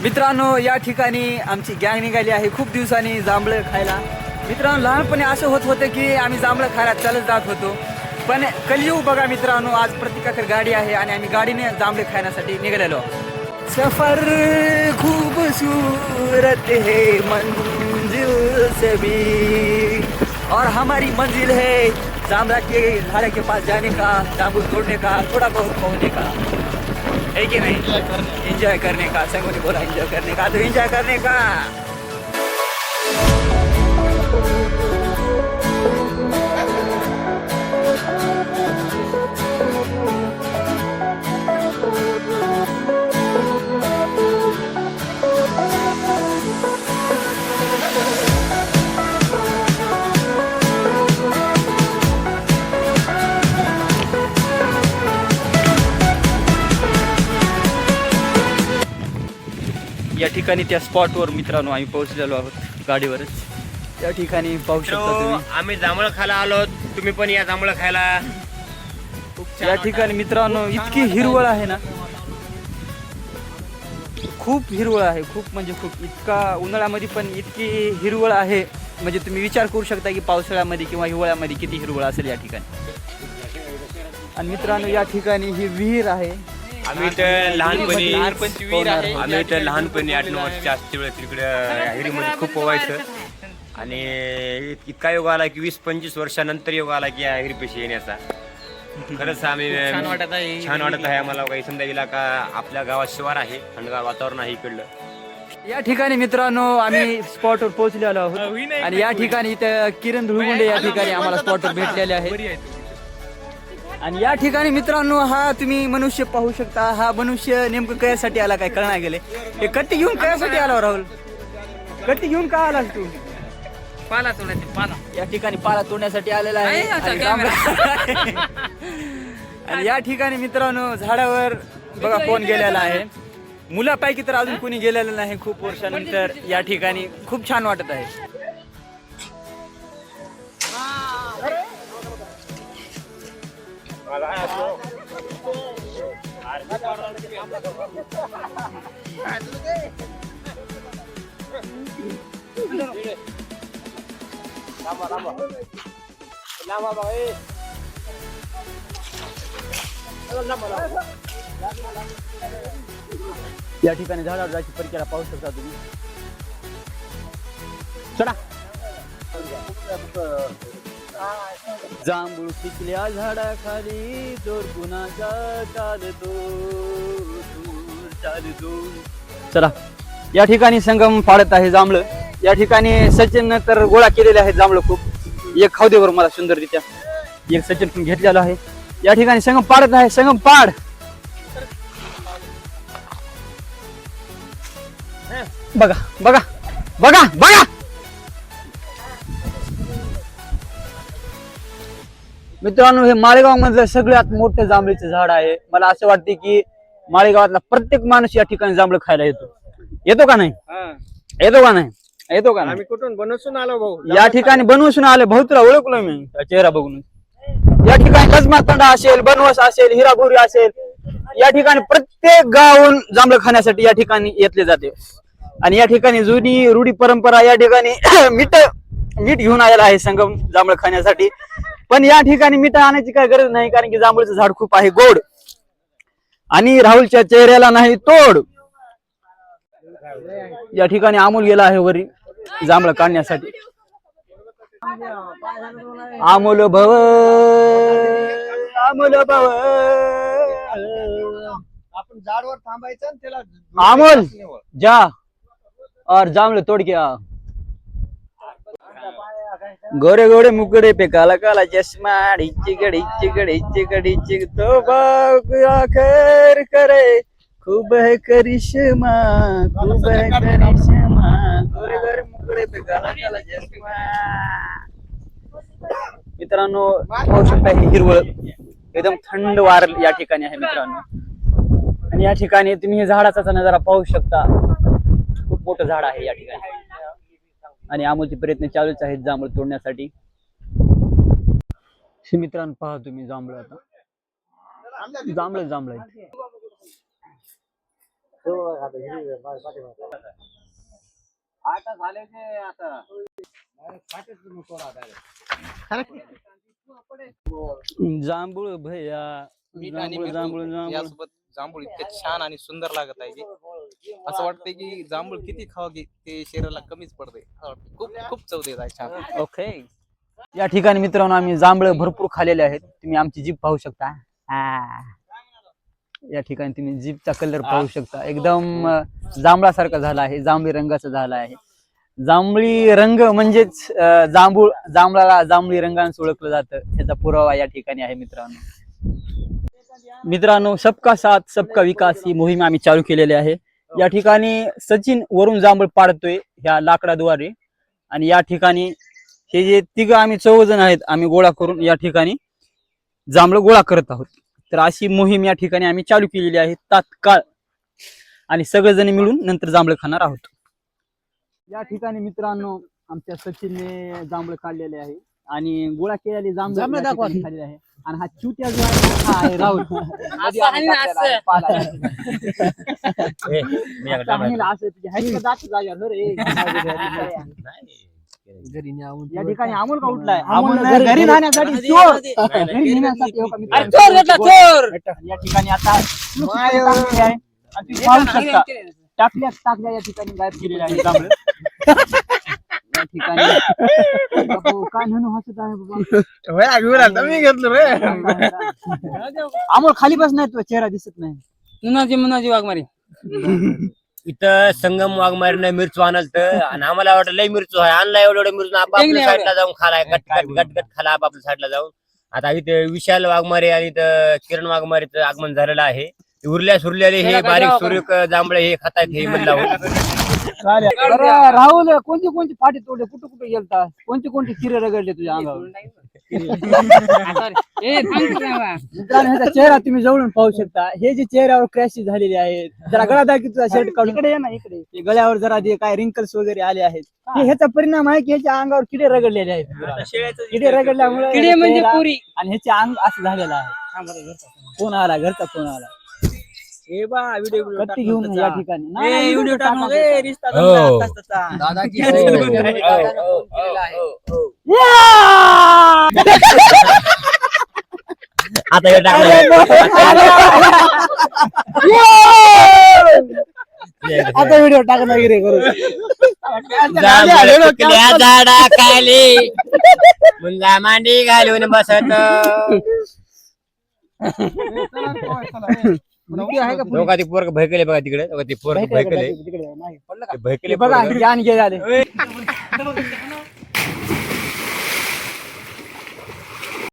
मित्रांनो, या ठिकाणी आमची गँग निघाली आहे खूप दिवसांनी जांभळं खायला. मित्रांनो, लहानपणी असं होत होतं की आम्ही जांभळं खायला चालत जात होतो, पण कलियुग बघा मित्रांनो, आज प्रत्येकाकडे गाडी आहे आणि आम्ही गाडीने जांभळे खाण्यासाठी निघालेलो. सफर खूबसूरत है मंजिल से भी, और हमारी मंजिल है जांभळा के झाड़ के पास जाने का, जामुन तोड़ने का, थोड़ा बहुत पहुँचने का, है कि नहीं? एंजॉय करने का. संग ने बोला एंजॉय करने का, तो एंजॉय करने का. या ठिकाणी त्या स्पॉटवर मित्रांनो आम्ही पोहोचलेलो आहोत गाडीवरच. त्या ठिकाणी पाहू शकता तुम्ही, आम्ही जांभळं खायला आलो. तुम्ही पण या जांभळं खायला. या ठिकाणी मित्रांनो इतकी हिरवळ आहे ना, खूप हिरवळ आहे, खूप म्हणजे खूप. इतका उन्हाळ्यामध्ये पण इतकी हिरवळ आहे म्हणजे तुम्ही विचार करू शकता की पावसाळ्यामध्ये किंवा हिवाळ्यामध्ये किती हिरवळ असेल या ठिकाणी. आणि मित्रांनो या ठिकाणी ही विहीर आहे. आम्ही तर लहानपणी विहीर आहे. आम्ही तर लहानपणी 8-9 वर्षाच्या असते तिकडे हिरीमध्ये खूप पोवायचं. आणि इतका योग आला की 20-25 वर्षानंतर योग आला की या हिरीपेशी येण्याचा. खरंच आम्ही छान वाटत आहे आम्हाला. काही समजा इलाका आपल्या गावात शिवार आहे, थंडगार वातावरण आहे इकडलं. या ठिकाणी मित्रांनो आम्ही स्पॉटवर पोहोचलेलो आहोत आणि या ठिकाणी इथं किरण धुळगुंडे या ठिकाणी आम्हाला स्पॉटवर भेटलेले आहेत. आणि या ठिकाणी मित्रांनो हा तुम्ही मनुष्य पाहू शकता. हा मनुष्य नेमकं कशासाठी आला काय कळणार गेले. हे कट्टी घेऊन कशासाठी आला राहुल? कट्टी घेऊन का आलास तू? पाला तोडायचे पाला. या ठिकाणी पाला तोडण्यासाठी आलेला आहे. आणि या ठिकाणी मित्रांनो झाडावर बघा कोण गेलेला आहे. मुलापैकी तर अजून कोणी गेलेलं नाही. खूप वर्षानंतर या ठिकाणी खूप छान वाटत आहे. या ठिकाणी झाडावर जायची परिक्रमा पाहू शकता तुम्ही. चला. जांभूळ पिकल्या झाडाखाली दोर कुणाचा चालतो दूर चालतो. चला. या ठिकाणी संगम पाडत आहे जांभळ. या ठिकाणी सचिन तर गोळा केलेले आहेत जांभळ खूप. एक खाऊ दे बरं मला सुंदररित्या. एक सचिन पण घेतलेला आहे. या ठिकाणी संगम पाडत आहे. संगम पाड. बघा बघा बघा बघा. मित्रांनो हे माळेगाव मधलं सगळ्यात मोठं जांभळीचं झाड आहे. मला असं वाटते की माळेगावातला प्रत्येक माणूस या ठिकाणी जांभळ खायला येतो. येतो का नाही? येतो का नाही? येतो का नाही? आम्ही कुठून बनवून आलो भाऊ. या ठिकाणी बनवून आले. भाऊ तुला ओळखलो मी चेहरा बघून. या ठिकाणी कसमातंडा असेल, बनवस असेल, हिरागुरी असेल, या ठिकाणी प्रत्येक गावून जांभळ खाण्यासाठी या ठिकाणी येतले जाते. आणि या ठिकाणी जुनी रूढी परंपरा या ठिकाणी मीठ घेऊन आलेला आहे संगम जांभळ खाण्यासाठी. पण या ठिकाणी मीठ आणायची काय गरज नाही, कारण की जांभळचं झाड खूप आहे गोड. आणि राहुलच्या चेहऱ्याला नाही तोड. या ठिकाणी अमोल गेला आहे वरी जांभळ काढण्यासाठी. अमोल भव अमोल भव. आपण झाडवर थांबायचं आणि त्याला अमोल जा और जांभळ तोड के आ. गोरे गोरे मुकड़े पे काला काला चश्मा, चिकड़ी चिकड़ी चिकड़ी चिक तो आखिर करे खूब है करिश्मा, खूब है करिश्मा. गोरे गोरे मुकड़े पे काला काला चष्मा. मित्रांनो पाहू शकता ही हिरवळ एकदम थंड वार या ठिकाणी आहे मित्रांनो. आणि या ठिकाणी तुम्ही हे झाडाचा नजारा पाहू शकता. खूप मोठं झाड आहे या ठिकाणी. आणि अमोलचे प्रयत्न चालूच आहेत जांभळ तोडण्यासाठी. मित्रांनो पहा तुम्ही जांभळ आता जांभळ जांभळ जांभूळ भैया जांभूळ जांभूळ जांभूळ यासोबत जांभूळ इतके छान आणि सुंदर लागत आहे की असं वाटतंय की जांभूळ किती खावं की ते शरीराला कमीच पडते खूप खूप चव देत आहे छान. ओके. या ठिकाणी मित्रांनो आम्ही जांभळं भरपूर खाल्लेले आहेत. तुम्ही आमची जीभ पाहू शकता. या ठिकाणी तुम्ही जीभचा कलर पाहू शकता. एकदम जांभळासारखा झाला आहे. जांभळी रंगाचा झाला आहे. जांभळी रंग म्हणजेच जांभळाला जांभळी रंगाने ओळखलं जातं. ह्याचा पुरावा या ठिकाणी आहे मित्रांनो सबका साथ सबका विकास ही मोहीम आम्ही चालू केलेली आहे. या ठिकाणी सचिन वरून जांभळ पाडतोय ह्या लाकडाद्वारे आणि या ठिकाणी हे जे तिघ आम्ही 14 जण आहेत आम्ही गोळा करून या ठिकाणी जांभळ गोळा करत आहोत. तर अशी मोहीम या ठिकाणी आम्ही चालू केलेली आहे तात्काळ आणि सगळेजण मिळून नंतर जांभळ खाणार आहोत. या ठिकाणी मित्रांनो आमच्या सचिनने जांभळ काढलेले आहे आणि गोळा केलेले जांभळ खाल्लेले आहे आणि हा चुत्या जो आहे हा आहे राहुल. या ठिकाणी अमोल का उठलाय घरी राहण्यासाठी चोर घरी नेण्यासाठी या ठिकाणी आता टाकल्या या ठिकाणी गायब केलेले आहे जांभळ. या ठिकाणी काय म्हणून हसत आहे अमोल खाली बस नाही, तो चेहरा दिसत नाही. मुनाजी वाघमारे इथं संगम वाघमारीनं मिरचू आणलं आणि आम्हाला वाटलं लय मिरचू आहे. आणला एवढं मिरचू आपापल्या साईडला जाऊन खालाय गट खाला आपापल्या साईडला जाऊन. आता इथे विशाल वाघमारे आणि इथं किरण वाघमारेचं आगमन झालेलं आहे. उरल्या सुरलेले हे बारीक सुरेख जांभळे हे खातायत हे म्हणलं. राहुल कोणती कोणती फाटी तोडले कुठे कुठे गेलता कोणते कोणते चिरे रगडले तुझ्या अंगावर. मित्रांनो ह्याचा चेहरा तुम्ही जवळून पाहू शकता. हे जे चेहऱ्यावर क्रॅश झालेले आहेत. जरा गळा दाखव तुझा शर्ट काढून इकडे ये ना इकडे. गळ्यावर जरा जे काय रिंकल्स वगैरे आले आहेत ह्याचा परिणाम आहे की ह्याच्या अंगावर किडे रगडलेले आहेत. किडे रगडल्यामुळे किडे म्हणजे पुरी आणि ह्याचे अंग असं झालेलं आहे. फोन आला घरचा फोन आला. कत्ती घेऊन या ठिकाणी व्हिडिओ आता व्हिडिओ टाकणार गिरे करू झाडा खाली मुलगा मांडी घालून बसत. बघा ती पोरग भयकले बघा तिकडे बघा ती पोरग भयकले बघा ज्ञान घे झाले.